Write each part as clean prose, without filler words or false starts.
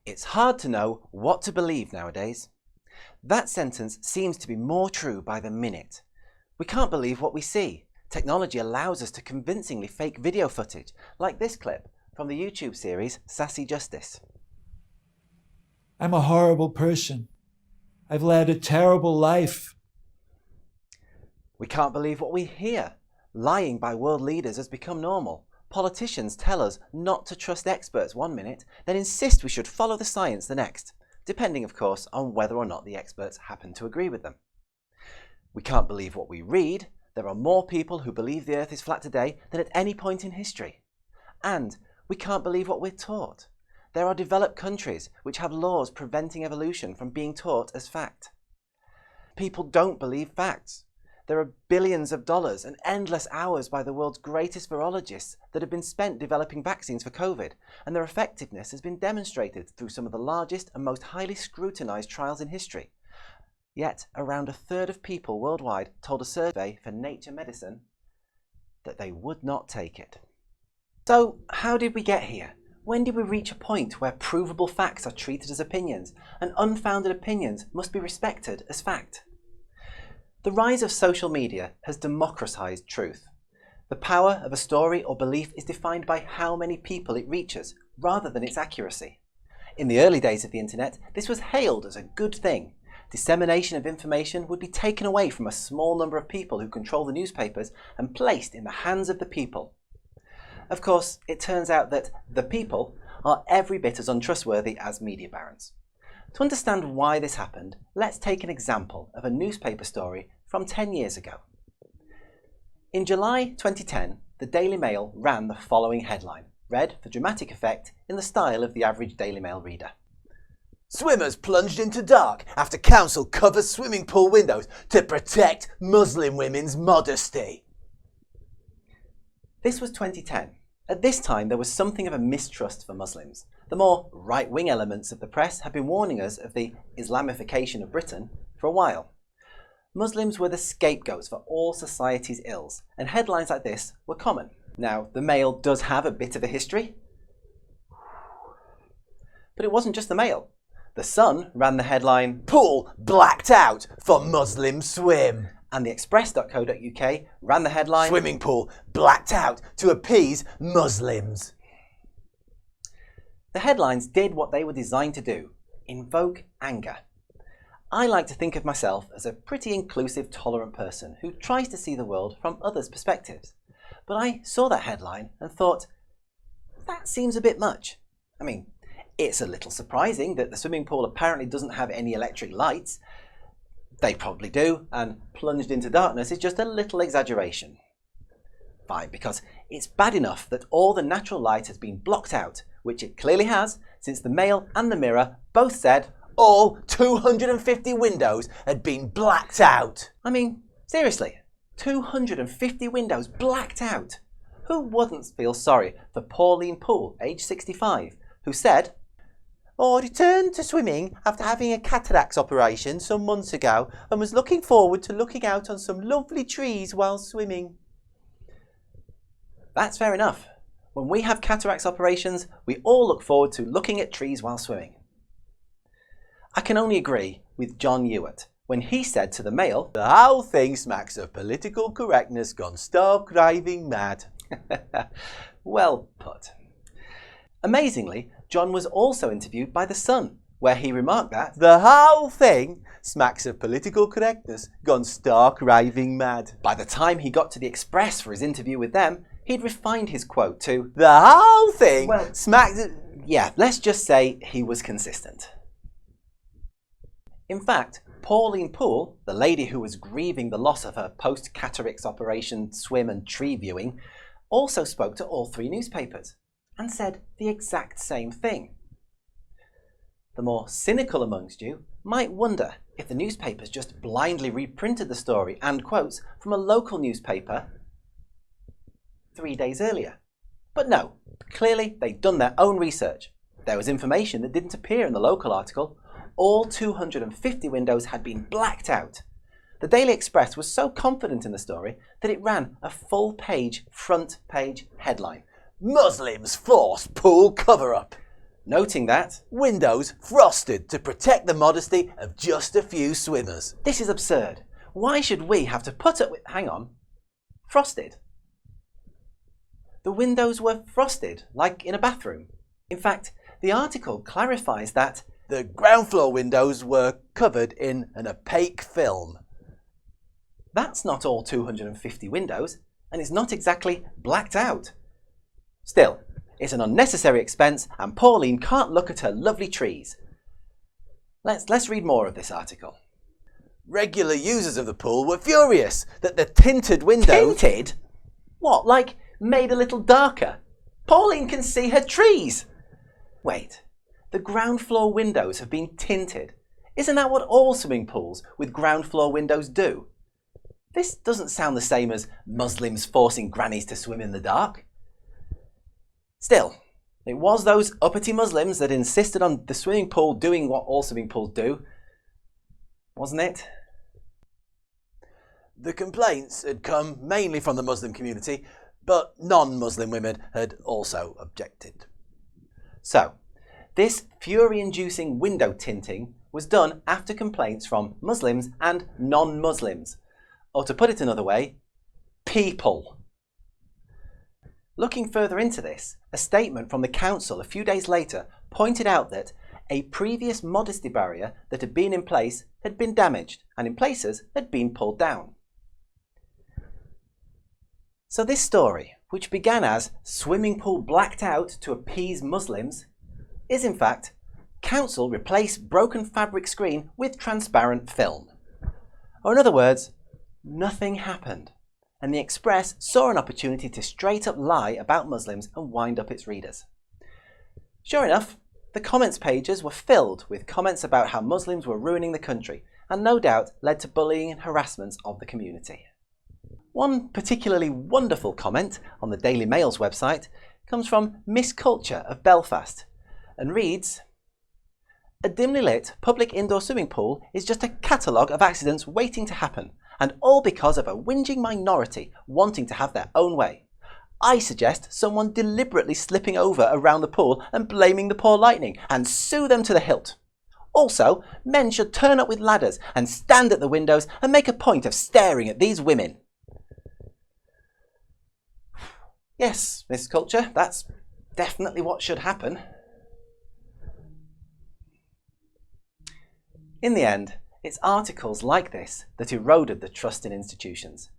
It's hard to know what to believe nowadays. That sentence seems to be more true by the minute. We can't believe what we see. Technology allows us to convincingly fake video footage, like this clip from the YouTube series Sassy Justice. I'm a horrible person. I've led a terrible life. We can't believe what we hear. Lying by world leaders has become normal. Politicians tell us not to trust experts one minute, then insist we should follow the science the next, depending of course on whether or not the experts happen to agree with them. We can't believe what we read. There are more people who believe the earth is flat today than at any point in history. And we can't believe what we're taught. There are developed countries which have laws preventing evolution from being taught as fact. People don't believe facts. There are billions of dollars and endless hours by the world's greatest virologists that have been spent developing vaccines for COVID, and their effectiveness has been demonstrated through some of the largest and most highly scrutinised trials in history. Yet, around a third of people worldwide told a survey for Nature Medicine that they would not take it. So, how did we get here? When did we reach a point where provable facts are treated as opinions, and unfounded opinions must be respected as fact? The rise of social media has democratized truth. The power of a story or belief is defined by how many people it reaches, rather than its accuracy. In the early days of the internet, this was hailed as a good thing. Dissemination of information would be taken away from a small number of people who control the newspapers and placed in the hands of the people. Of course, it turns out that the people are every bit as untrustworthy as media barons. To understand why this happened, let's take an example of a newspaper story from 10 years ago. In July 2010, the Daily Mail ran the following headline, read for dramatic effect in the style of the average Daily Mail reader. Swimmers plunged into dark after council covers swimming pool windows to protect Muslim women's modesty. This was 2010. At this time, there was something of a mistrust for Muslims. The more right-wing elements of the press had been warning us of the Islamification of Britain for a while. Muslims were the scapegoats for all society's ills, and headlines like this were common. Now, the Mail does have a bit of a history, but it wasn't just the Mail. The Sun ran the headline, "Pool blacked out for Muslim swim." And the Express.co.uk ran the headline, "Swimming pool blacked out to appease Muslims." The headlines did what they were designed to do, invoke anger. I like to think of myself as a pretty inclusive, tolerant person who tries to see the world from others' perspectives. But I saw that headline and thought, that seems a bit much. I mean, it's a little surprising that the swimming pool apparently doesn't have any electric lights. They probably do, and plunged into darkness is just a little exaggeration. Fine, because it's bad enough that all the natural light has been blocked out, which it clearly has, since the Mail and the Mirror both said all 250 windows had been blacked out. I mean, seriously, 250 windows blacked out. Who wouldn't feel sorry for Pauline Poole, age 65, who said, "I returned to swimming after having a cataracts operation some months ago and was looking forward to looking out on some lovely trees while swimming." That's fair enough. When we have cataracts operations, we all look forward to looking at trees while swimming. I can only agree with John Ewart when he said to the Mail, "The whole thing smacks of political correctness gone stark raving mad." Well put. Amazingly, John was also interviewed by The Sun, where he remarked that "The whole thing smacks of political correctness gone stark raving mad." By the time he got to the Express for his interview with them, he'd refined his quote to "The whole thing smacks..." Yeah, let's just say he was consistent. In fact, Pauline Poole, the lady who was grieving the loss of her post-cataracts operation swim and tree viewing, also spoke to all three newspapers and said the exact same thing. The more cynical amongst you might wonder if the newspapers just blindly reprinted the story and quotes from a local newspaper 3 days earlier. But no, clearly they'd done their own research. There was information that didn't appear in the local article. All 250 windows had been blacked out. The Daily Express was so confident in the story that it ran a full-page, front-page headline. "Muslims force pool cover-up." noting that windows frosted to protect the modesty of just a few swimmers. this is absurd. Why should we have to put up with... Hang on. Frosted? The windows were frosted, like in a bathroom. In fact, the article clarifies that the ground floor windows were covered in an opaque film. that's not all 250 windows, and it's not exactly blacked out. Still, it's an unnecessary expense, and Pauline can't look at her lovely trees. Let's read more of this article. Regular users of the pool were furious that the tinted windows... Tinted? What, like made a little darker? Pauline can see her trees! Wait, the ground floor windows have been tinted. Isn't that what all swimming pools with ground floor windows do? This doesn't sound the same as Muslims forcing grannies to swim in the dark. Still, it was those uppity Muslims that insisted on the swimming pool doing what all swimming pools do, wasn't it? The complaints had come mainly from the Muslim community, but non-Muslim women had also objected. So, this fury-inducing window tinting was done after complaints from Muslims and non-Muslims. Or to put it another way, people. Looking further into this, a statement from the council a few days later pointed out that a previous modesty barrier that had been in place had been damaged and in places had been pulled down. So this story, which began as swimming pool blacked out to appease Muslims, is in fact council replace broken fabric screen with transparent film. Or in other words, nothing happened, and the Express saw an opportunity to straight up lie about Muslims and wind up its readers. Sure enough, the comments pages were filled with comments about how Muslims were ruining the country, and no doubt led to bullying and harassment of the community. One particularly wonderful comment on the Daily Mail's website comes from Miss Culture of Belfast and reads, "A dimly lit public indoor swimming pool is just a catalogue of accidents waiting to happen, and all because of a whinging minority wanting to have their own way. I suggest someone deliberately slipping over around the pool and blaming the poor lightning, and sue them to the hilt. Also, men should turn up with ladders and stand at the windows and make a point of staring at these women." Yes, Miss Culture, that's definitely what should happen. In the end, it's articles like this that eroded the trust in institutions.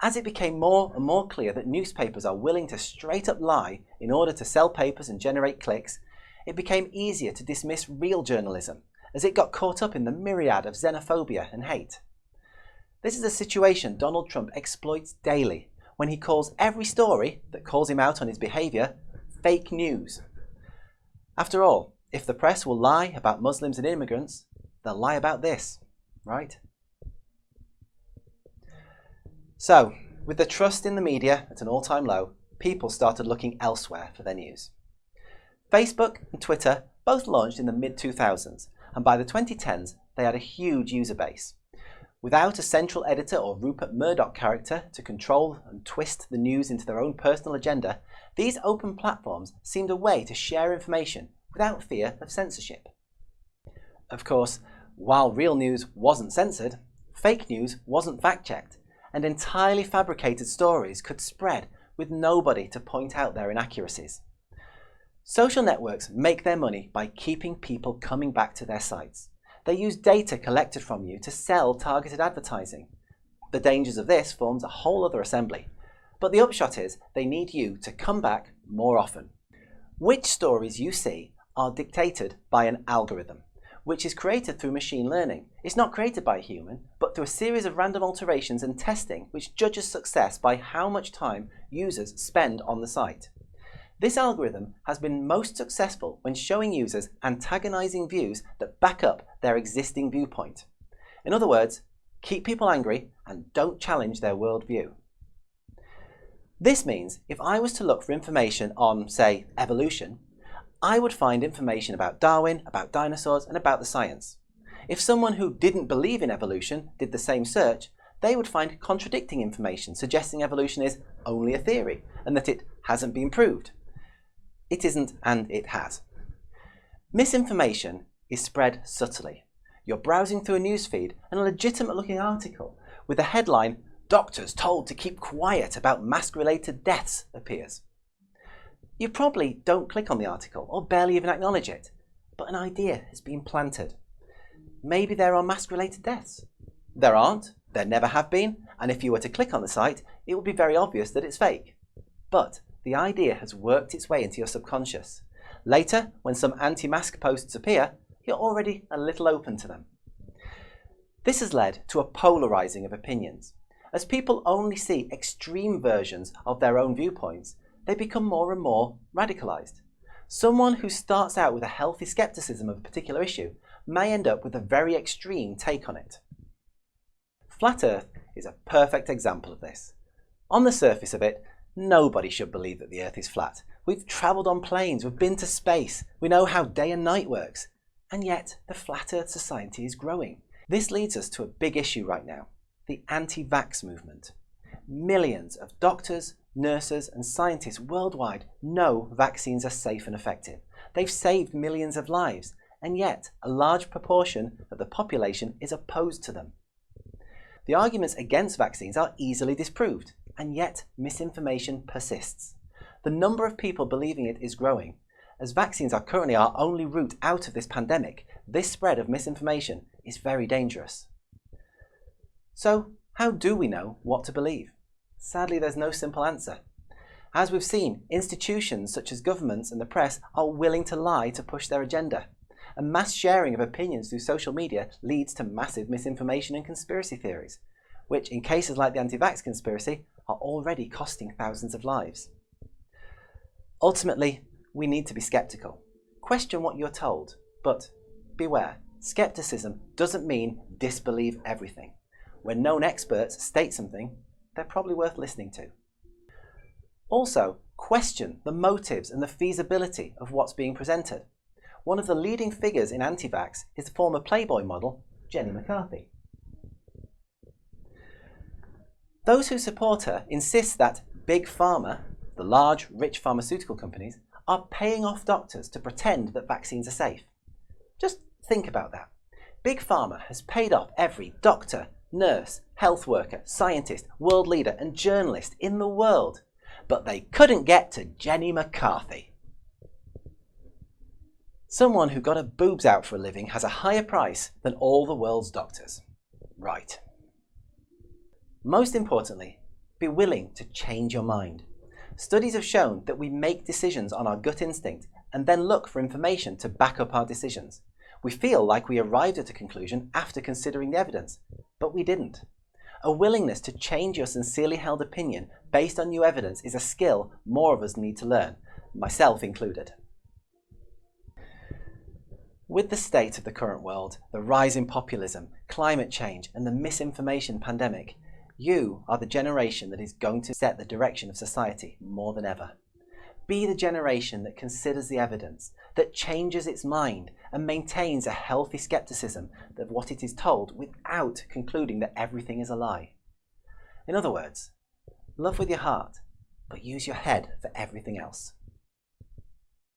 As it became more and more clear that newspapers are willing to straight up lie in order to sell papers and generate clicks, it became easier to dismiss real journalism, as it got caught up in the myriad of xenophobia and hate. This is a situation Donald Trump exploits daily when he calls every story that calls him out on his behaviour fake news. After all, if the press will lie about Muslims and immigrants, they'll lie about this, right? So, with the trust in the media at an all-time low, people started looking elsewhere for their news. Facebook and Twitter both launched in the mid-2000s, and by the 2010s, they had a huge user base. Without a central editor or Rupert Murdoch character to control and twist the news into their own personal agenda, these open platforms seemed a way to share information without fear of censorship. Of course, while real news wasn't censored, fake news wasn't fact-checked, and entirely fabricated stories could spread with nobody to point out their inaccuracies. Social networks make their money by keeping people coming back to their sites. They use data collected from you to sell targeted advertising. The dangers of this forms a whole other assembly. But the upshot is they need you to come back more often. Which stories you see are dictated by an algorithm, which is created through machine learning. It's not created by a human, but through a series of random alterations and testing which judges success by how much time users spend on the site. This algorithm has been most successful when showing users antagonizing views that back up their existing viewpoint. In other words, keep people angry and don't challenge their worldview. This means if I was to look for information on, say, evolution, I would find information about Darwin, about dinosaurs, and about the science. If someone who didn't believe in evolution did the same search, they would find contradicting information suggesting evolution is only a theory and that it hasn't been proved. It isn't, and it has. Misinformation is spread subtly. You're browsing through a newsfeed and a legitimate looking article with the headline, "Doctors told to keep quiet about mask-related deaths," appears. You probably don't click on the article or barely even acknowledge it, but an idea has been planted. Maybe there are mask-related deaths. There aren't, there never have been, and if you were to click on the site, it would be very obvious that it's fake. But the idea has worked its way into your subconscious. Later, when some anti-mask posts appear, you're already a little open to them. This has led to a polarizing of opinions. As people only see extreme versions of their own viewpoints, they become more and more radicalized. Someone who starts out with a healthy skepticism of a particular issue may end up with a very extreme take on it. Flat Earth is a perfect example of this. On the surface of it, nobody should believe that the Earth is flat. We've travelled on planes, we've been to space, we know how day and night works. And yet, the Flat Earth Society is growing. This leads us to a big issue right now, the anti-vax movement. Millions of doctors, nurses and scientists worldwide know vaccines are safe and effective. They've saved millions of lives, and yet a large proportion of the population is opposed to them. The arguments against vaccines are easily disproved, and yet misinformation persists. The number of people believing it is growing. As vaccines are currently our only route out of this pandemic, this spread of misinformation is very dangerous. So, how do we know what to believe? Sadly, there's no simple answer. As we've seen, institutions such as governments and the press are willing to lie to push their agenda. A mass sharing of opinions through social media leads to massive misinformation and conspiracy theories, which in cases like the anti-vax conspiracy are already costing thousands of lives. Ultimately, we need to be skeptical. Question what you're told, but beware, skepticism doesn't mean disbelieve everything. When known experts state something, they're probably worth listening to. Also, question the motives and the feasibility of what's being presented. One of the leading figures in anti-vax is the former Playboy model, Jenny McCarthy. Those who support her insist that Big Pharma, the large, rich pharmaceutical companies, are paying off doctors to pretend that vaccines are safe. Just think about that. Big Pharma has paid off every doctor, nurse, health worker, scientist, world leader and journalist in the world, but they couldn't get to Jenny McCarthy. Someone who got her boobs out for a living has a higher price than all the world's doctors. Right. Most importantly, be willing to change your mind. Studies have shown that we make decisions on our gut instinct and then look for information to back up our decisions. We feel like we arrived at a conclusion after considering the evidence, but we didn't. A willingness to change your sincerely held opinion based on new evidence is a skill more of us need to learn, myself included. With the state of the current world, the rise in populism, climate change and the misinformation pandemic, you are the generation that is going to set the direction of society more than ever. Be the generation that considers the evidence, that changes its mind and maintains a healthy skepticism of what it is told without concluding that everything is a lie. In other words, love with your heart, but use your head for everything else.